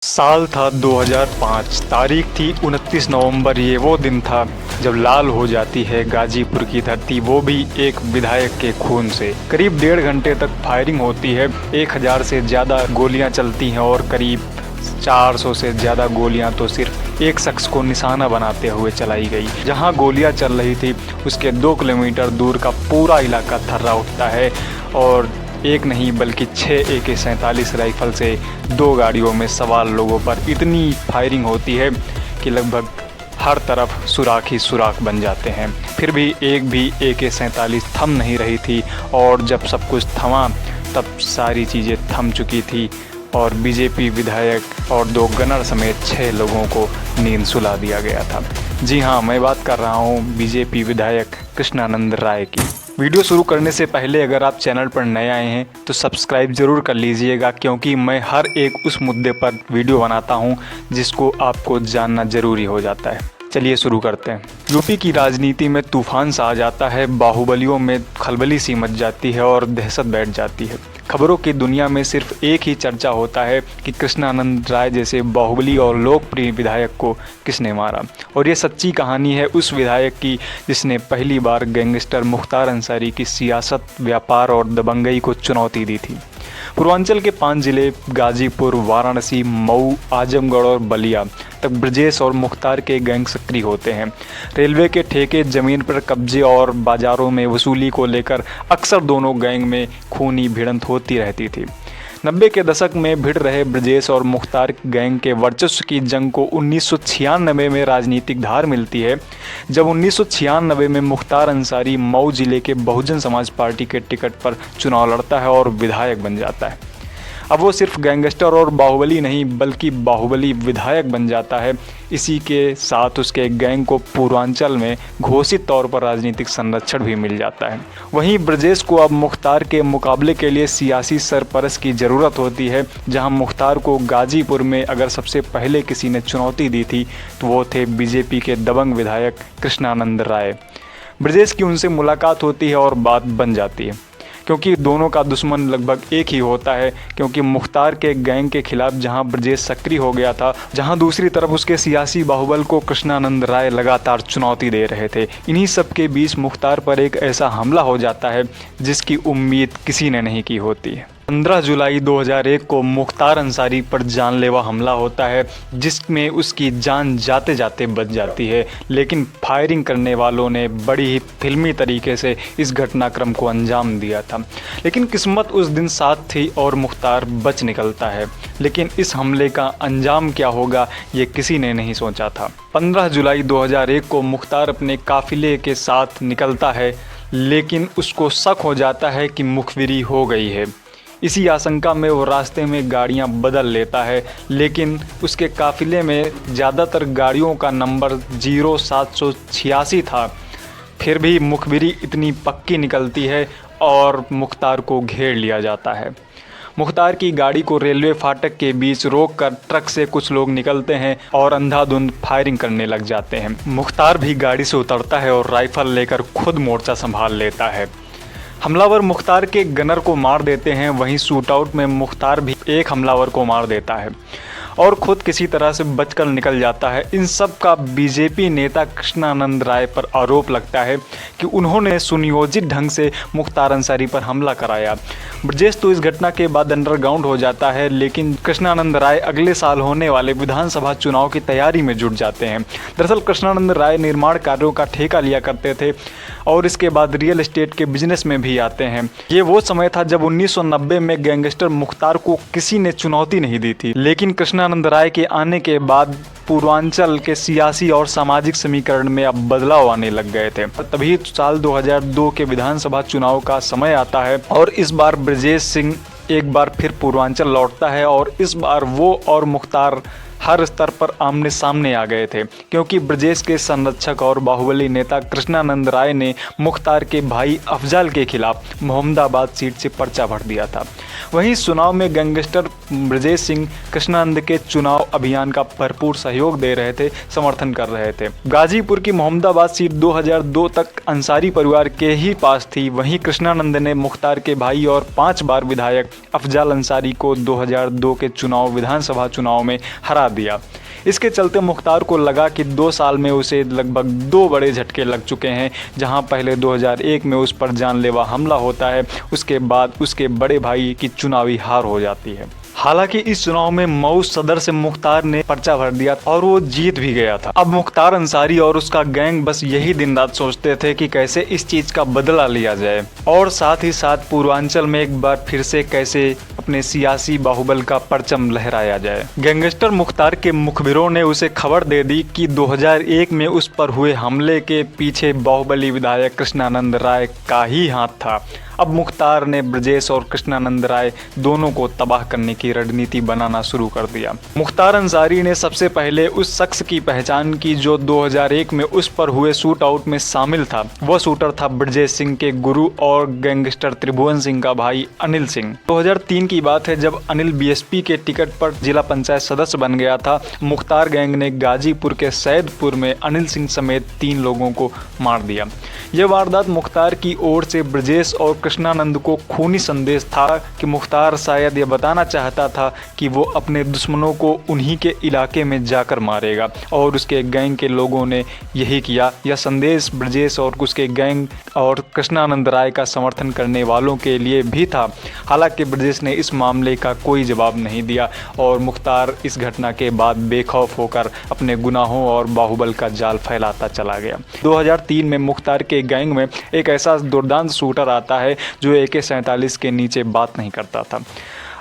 साल था 2005, तारीख थी 29 नवंबर। ये वो दिन था जब लाल हो जाती है गाजीपुर की धरती, वो भी एक विधायक के खून से। करीब 1.5 घंटे तक फायरिंग होती है, 1000 से ज़्यादा गोलियां चलती हैं और करीब 400 से ज़्यादा गोलियां तो सिर्फ एक शख्स को निशाना बनाते हुए चलाई गई। जहां गोलियां चल रही थी उसके 2 किलोमीटर दूर का पूरा इलाका थर्रा उठता है और एक नहीं बल्कि 6 AK-47 राइफल से 2 गाड़ियों में सवार लोगों पर इतनी फायरिंग होती है कि लगभग हर तरफ सुराख ही सुराख बन जाते हैं। फिर भी एक भी AK-47 थम नहीं रही थी और जब सब कुछ थमा तब सारी चीज़ें थम चुकी थी और बीजेपी विधायक और 2 गनर समेत 6 लोगों को नींद सुला दिया गया था। जी हाँ, मैं बात कर रहा हूँ बीजेपी विधायक कृष्णानंद राय की। वीडियो शुरू करने से पहले अगर आप चैनल पर नए आए हैं तो सब्सक्राइब ज़रूर कर लीजिएगा, क्योंकि मैं हर एक उस मुद्दे पर वीडियो बनाता हूं जिसको आपको जानना ज़रूरी हो जाता है। चलिए शुरू करते हैं। यूपी की राजनीति में तूफान सा आ जाता है, बाहुबलियों में खलबली सी मच जाती है और दहशत बैठ जाती है। खबरों की दुनिया में सिर्फ एक ही चर्चा होता है कि कृष्णानंद राय जैसे बाहुबली और लोकप्रिय विधायक को किसने मारा, और ये सच्ची कहानी है उस विधायक की जिसने पहली बार गैंगस्टर मुख्तार अंसारी की सियासत, व्यापार और दबंगई को चुनौती दी थी। पूर्वांचल के 5 जिले गाजीपुर, वाराणसी, मऊ, आजमगढ़ और बलिया तक ब्रजेश और मुख्तार के गैंग सक्रिय होते हैं। रेलवे के ठेके, जमीन पर कब्जे और बाजारों में वसूली को लेकर अक्सर दोनों गैंग में खूनी भिड़ंत होती रहती थी। 90 के दशक में भिड़ रहे ब्रजेश और मुख्तार गैंग के वर्चस्व की जंग को 1996 में राजनीतिक धार मिलती है, जब 1996 में मुख्तार अंसारी मऊ जिले के बहुजन समाज पार्टी के टिकट पर चुनाव लड़ता है और विधायक बन जाता है। अब वो सिर्फ गैंगस्टर और बाहुबली नहीं बल्कि बाहुबली विधायक बन जाता है। इसी के साथ उसके गैंग को पूर्वांचल में घोषित तौर पर राजनीतिक संरक्षण भी मिल जाता है। वहीं ब्रजेश को अब मुख्तार के मुकाबले के लिए सियासी सरपरस्त की ज़रूरत होती है। जहां मुख्तार को गाजीपुर में अगर सबसे पहले किसी ने चुनौती दी थी तो वो थे बीजेपी के दबंग विधायक कृष्णानंद राय। ब्रजेश की उनसे मुलाकात होती है और बात बन जाती है, क्योंकि दोनों का दुश्मन लगभग एक ही होता है। क्योंकि मुख्तार के गैंग के खिलाफ जहां ब्रजेश सक्रिय हो गया था, जहां दूसरी तरफ उसके सियासी बाहुबल को कृष्णानंद राय लगातार चुनौती दे रहे थे। इन्हीं सब के बीच मुख्तार पर एक ऐसा हमला हो जाता है जिसकी उम्मीद किसी ने नहीं की होती है। 15 जुलाई 2001 को मुख्तार अंसारी पर जानलेवा हमला होता है, जिसमें उसकी जान जाते जाते बच जाती है। लेकिन फायरिंग करने वालों ने बड़ी ही फिल्मी तरीके से इस घटनाक्रम को अंजाम दिया था। लेकिन किस्मत उस दिन साथ थी और मुख्तार बच निकलता है। लेकिन इस हमले का अंजाम क्या होगा ये किसी ने नहीं सोचा था। 15 जुलाई 2001 को मुख्तार अपने काफिले के साथ निकलता है, लेकिन उसको शक हो जाता है कि मुखबिरी हो गई है। इसी आशंका में वो रास्ते में गाड़ियां बदल लेता है, लेकिन उसके काफिले में ज़्यादातर गाड़ियों का नंबर 0786 था। फिर भी मुखबिरी इतनी पक्की निकलती है और मुख्तार को घेर लिया जाता है। मुख्तार की गाड़ी को रेलवे फाटक के बीच रोककर ट्रक से कुछ लोग निकलते हैं और अंधाधुंध फायरिंग करने लग जाते हैं। मुख्तार भी गाड़ी से उतरता है और राइफल लेकर खुद मोर्चा संभाल लेता है। हमलावर मुख्तार के गनर को मार देते हैं। वहीं शूटआउट में मुख्तार भी एक हमलावर को मार देता है और खुद किसी तरह से बचकर निकल जाता है। इन सब का बीजेपी नेता कृष्णानंद राय पर आरोप लगता है कि उन्होंने सुनियोजित ढंग से मुख्तार अंसारी पर हमला कराया। ब्रजेश तो इस घटना के बाद अंडरग्राउंड हो जाता है, लेकिन कृष्णानंद राय अगले साल होने वाले विधानसभा चुनाव की तैयारी में जुट जाते हैं। दरअसल कृष्णानंद राय निर्माण कार्यों का ठेका लिया करते थे और इसके बाद रियल एस्टेट के बिजनेस में भी आते हैं। ये वो समय था जब 1990 में गैंगस्टर मुख्तार को किसी ने चुनौती नहीं दी थी, लेकिन कृष्णानंद राय के आने के बाद पूर्वांचल के सियासी और सामाजिक समीकरण में अब बदलाव आने लग गए थे। तभी साल 2002 के विधानसभा चुनाव का समय आता है और इस बार ब्रजेश सिंह एक बार फिर पूर्वांचल लौटता है और इस बार वो और मुख्तार हर स्तर पर आमने सामने आ गए थे, क्योंकि ब्रजेश के संरक्षक और बाहुबली नेता कृष्णानंद राय ने मुख्तार के भाई अफजल के खिलाफ मोहम्मदाबाद सीट से पर्चा भर दिया था। वहीं चुनाव में गैंगस्टर ब्रजेश सिंह कृष्णानंद के चुनाव अभियान का भरपूर सहयोग दे रहे थे, समर्थन कर रहे थे। गाजीपुर की मोहम्मदाबाद सीट 2002 तक अंसारी परिवार के ही पास थी। वहीं कृष्णानंद ने मुख्तार के भाई और 5 बार विधायक अफजल अंसारी को 2002 के विधानसभा चुनाव में हरा दिया। इसके चलते मुख्तार को लगा कि 2 साल में उसे लगभग 2 बड़े झटके लग चुके हैं। जहां पहले 2001 में उस पर जानलेवा हमला होता है, उसके बाद उसके बड़े भाई की चुनावी हार हो जाती है। हालांकि इस चुनाव में मऊ सदर से मुख्तार ने पर्चा भर दिया और वो जीत भी गया था। अब मुख्तार अंसारी और उसका गैंग बस यही दिन रात सोचते थे कि कैसे इस चीज का बदला लिया जाए और साथ ही साथ पूर्वांचल में एक बार फिर से कैसे अपने सियासी बाहुबल का परचम लहराया जाए। गैंगस्टर मुख्तार के मुखबिरों ने उसे खबर दे दी कि 2001 में उस पर हुए हमले के पीछे बाहुबली विधायक कृष्णानंद राय का ही हाथ था। अब मुख्तार ने ब्रजेश और कृष्णानंद राय दोनों को तबाह करने की रणनीति बनाना शुरू कर दिया। मुख्तार अंसारी ने सबसे पहले उस शख्स की पहचान की जो 2001 में उस पर हुए शूट आउट में शामिल था। वह शूटर था ब्रजेश सिंह के गुरु और गैंगस्टर त्रिभुवन सिंह का भाई अनिल सिंह। 2003 की बात है, जब अनिल बीएसपी के टिकट पर जिला पंचायत सदस्य बन गया था। मुख्तार गैंग ने गाजीपुर के सैदपुर में अनिल सिंह समेत 3 लोगों को मार दिया। यह वारदात मुख्तार की ओर से ब्रजेश और कृष्णानंद को खूनी संदेश था कि मुख्तार शायद यह बताना चाहता था कि वो अपने दुश्मनों को उन्हीं के इलाके में जाकर मारेगा और उसके गैंग के लोगों ने यही किया। यह संदेश ब्रजेश और उसके गैंग और कृष्णानंद राय का समर्थन करने वालों के लिए भी था। हालांकि ब्रजेश ने इस मामले का कोई जवाब नहीं दिया और मुख्तार इस घटना के बाद बेखौफ होकर अपने गुनाहों और बाहुबल का जाल फैलाता चला गया। 2003 में मुख्तार के गैंग में एक ऐसा दुर्दांत शूटर आता है जो AK-47 के नीचे बात नहीं करता था।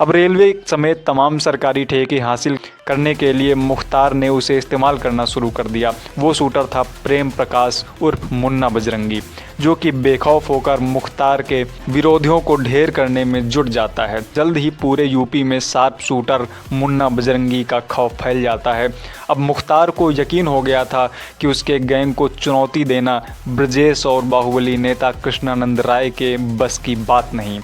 अब रेलवे समेत तमाम सरकारी ठेके हासिल करने के लिए मुख्तार ने उसे इस्तेमाल करना शुरू कर दिया। वो शूटर था प्रेम प्रकाश उर्फ मुन्ना बजरंगी, जो कि बेखौफ होकर मुख्तार के विरोधियों को ढेर करने में जुट जाता है। जल्द ही पूरे यूपी में शार्प शूटर मुन्ना बजरंगी का खौफ फैल जाता है। अब मुख्तार को यकीन हो गया था कि उसके गैंग को चुनौती देना ब्रजेश और बाहुबली नेता कृष्णानंद राय के बस की बात नहीं।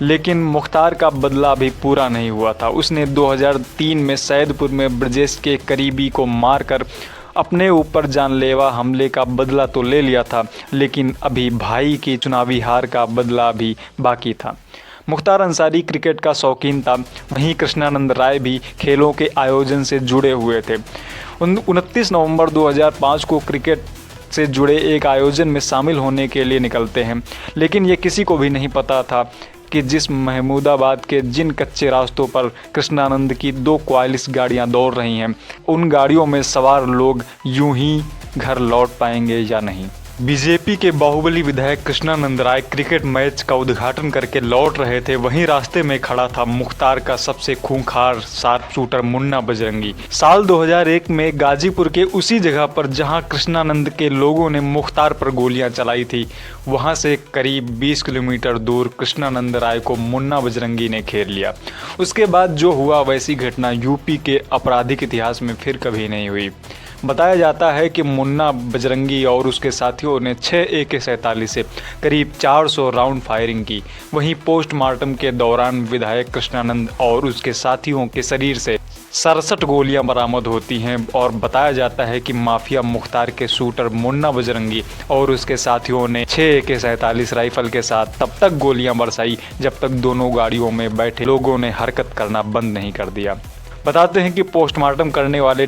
लेकिन मुख्तार का बदला भी पूरा नहीं हुआ था। उसने 2003 में सैदपुर में ब्रजेश के करीबी को मारकर अपने ऊपर जानलेवा हमले का बदला तो ले लिया था, लेकिन अभी भाई की चुनावी हार का बदला भी बाकी था। मुख्तार अंसारी क्रिकेट का शौकीन था, वहीं कृष्णानंद राय भी खेलों के आयोजन से जुड़े हुए थे। 29 नवंबर 2005 को क्रिकेट से जुड़े एक आयोजन में शामिल होने के लिए निकलते हैं, लेकिन ये किसी को भी नहीं पता था कि जिस महमूदाबाद के जिन कच्चे रास्तों पर कृष्णानंद की 2 क्वालिस गाड़ियां दौड़ रही हैं, उन गाड़ियों में सवार लोग यूं ही घर लौट पाएंगे या नहीं। बीजेपी के बाहुबली विधायक कृष्णानंद राय क्रिकेट मैच का उद्घाटन करके लौट रहे थे। वहीं रास्ते में खड़ा था मुख्तार का सबसे खूंखार शार्प शूटर मुन्ना बजरंगी। साल 2001 में गाजीपुर के उसी जगह पर जहां कृष्णानंद के लोगों ने मुख्तार पर गोलियां चलाई थी, वहां से करीब 20 किलोमीटर दूर कृष्णानंद राय को मुन्ना बजरंगी ने घेर लिया। उसके बाद जो हुआ वैसी घटना यूपी के आपराधिक इतिहास में फिर कभी नहीं हुई। बताया जाता है कि मुन्ना बजरंगी और उसके साथियों ने 6 AK-47 से करीब 400 राउंड फायरिंग की। वहीं पोस्टमार्टम के दौरान विधायक कृष्णानंद और उसके साथियों के शरीर से 67 गोलियां बरामद होती हैं और बताया जाता है कि माफिया मुख्तार के शूटर मुन्ना बजरंगी और उसके साथियों ने 6 AK-47 राइफल के साथ तब तक गोलियां बरसाई जब तक दोनों गाड़ियों में बैठे लोगों ने हरकत करना बंद नहीं कर दिया। बताते हैं कि पोस्टमार्टम करने वाले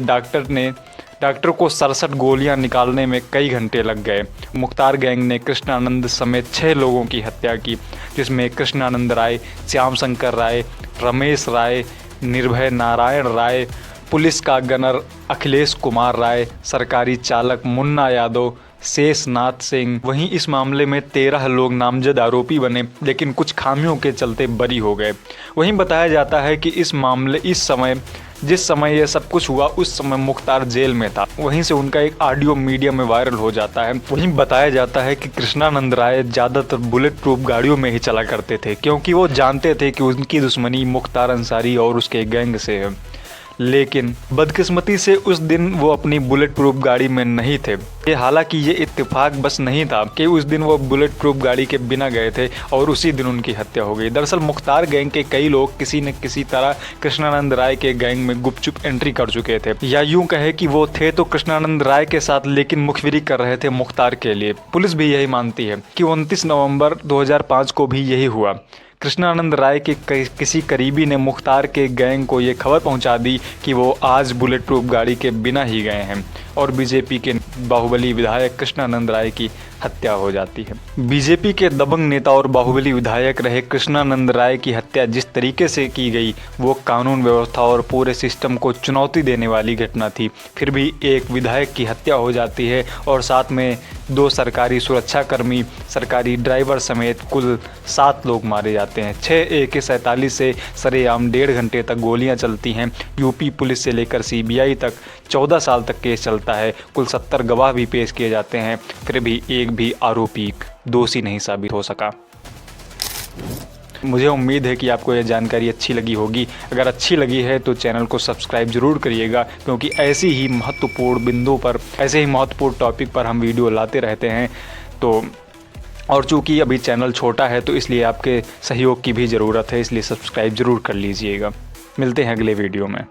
डॉक्टर को 67 गोलियां निकालने में कई घंटे लग गए। मुख्तार गैंग ने कृष्णानंद समेत 6 लोगों की हत्या की, जिसमें कृष्णानंद राय, श्याम शंकर राय, रमेश राय, निर्भय नारायण राय, पुलिस का गनर अखिलेश कुमार राय, सरकारी चालक मुन्ना यादव, शेषनाथ सिंह। वहीं इस मामले में 13 लोग नामजद आरोपी बने, लेकिन कुछ खामियों के चलते बरी हो गए। वहीं बताया जाता है कि जिस समय यह सब कुछ हुआ उस समय मुख्तार जेल में था। वहीं से उनका एक ऑडियो मीडिया में वायरल हो जाता है। वहीं बताया जाता है कि कृष्णानंद राय ज़्यादातर बुलेट प्रूफ गाड़ियों में ही चला करते थे, क्योंकि वो जानते थे कि उनकी दुश्मनी मुख्तार अंसारी और उसके गैंग से है। लेकिन बदकिस्मती से उस दिन वो अपनी बुलेट प्रूफ गाड़ी में नहीं थे। हालांकि ये इत्तेफाक बस नहीं था कि उस दिन वो बुलेट प्रूफ गाड़ी के बिना गए थे और उसी दिन उनकी हत्या हो गई। दरअसल मुख्तार गैंग के कई लोग किसी न किसी तरह कृष्णानंद राय के गैंग में गुपचुप एंट्री कर चुके थे, या यूं कहे कि वो थे तो कृष्णानंद राय के साथ, लेकिन मुखबिरी कर रहे थे मुख्तार के लिए। पुलिस भी यही मानती है कि 29 नवंबर 2005 को भी यही हुआ। कृष्णानंद राय के किसी करीबी ने मुख्तार के गैंग को ये खबर पहुंचा दी कि वो आज बुलेट प्रूफ गाड़ी के बिना ही गए हैं और बीजेपी के बाहुबली विधायक कृष्णानंद राय की हत्या हो जाती है। बीजेपी के दबंग नेता और बाहुबली विधायक रहे कृष्णानंद राय की हत्या जिस तरीके से की गई वो कानून व्यवस्था और पूरे सिस्टम को चुनौती देने वाली घटना थी। फिर भी एक विधायक की हत्या हो जाती है और साथ में 2 सरकारी सुरक्षाकर्मी, सरकारी ड्राइवर समेत कुल 7 लोग मारे जाते हैं। 6 AK-47 से सरेआम 1.5 घंटे तक गोलियां चलती हैं। यूपी पुलिस से लेकर CBI तक 14 साल तक केस चलता है। कुल 70 गवाह भी पेश किए जाते हैं, फिर भी एक भी आरोपी दोषी नहीं साबित हो सका। मुझे उम्मीद है कि आपको यह जानकारी अच्छी लगी होगी। अगर अच्छी लगी है तो चैनल को सब्सक्राइब जरूर करिएगा, क्योंकि ऐसी ही महत्वपूर्ण बिंदु पर, ऐसे ही महत्वपूर्ण टॉपिक पर हम वीडियो लाते रहते हैं। तो और चूँकि अभी चैनल छोटा है तो इसलिए आपके सहयोग की भी ज़रूरत है, इसलिए सब्सक्राइब जरूर कर लीजिएगा। मिलते हैं अगले वीडियो में।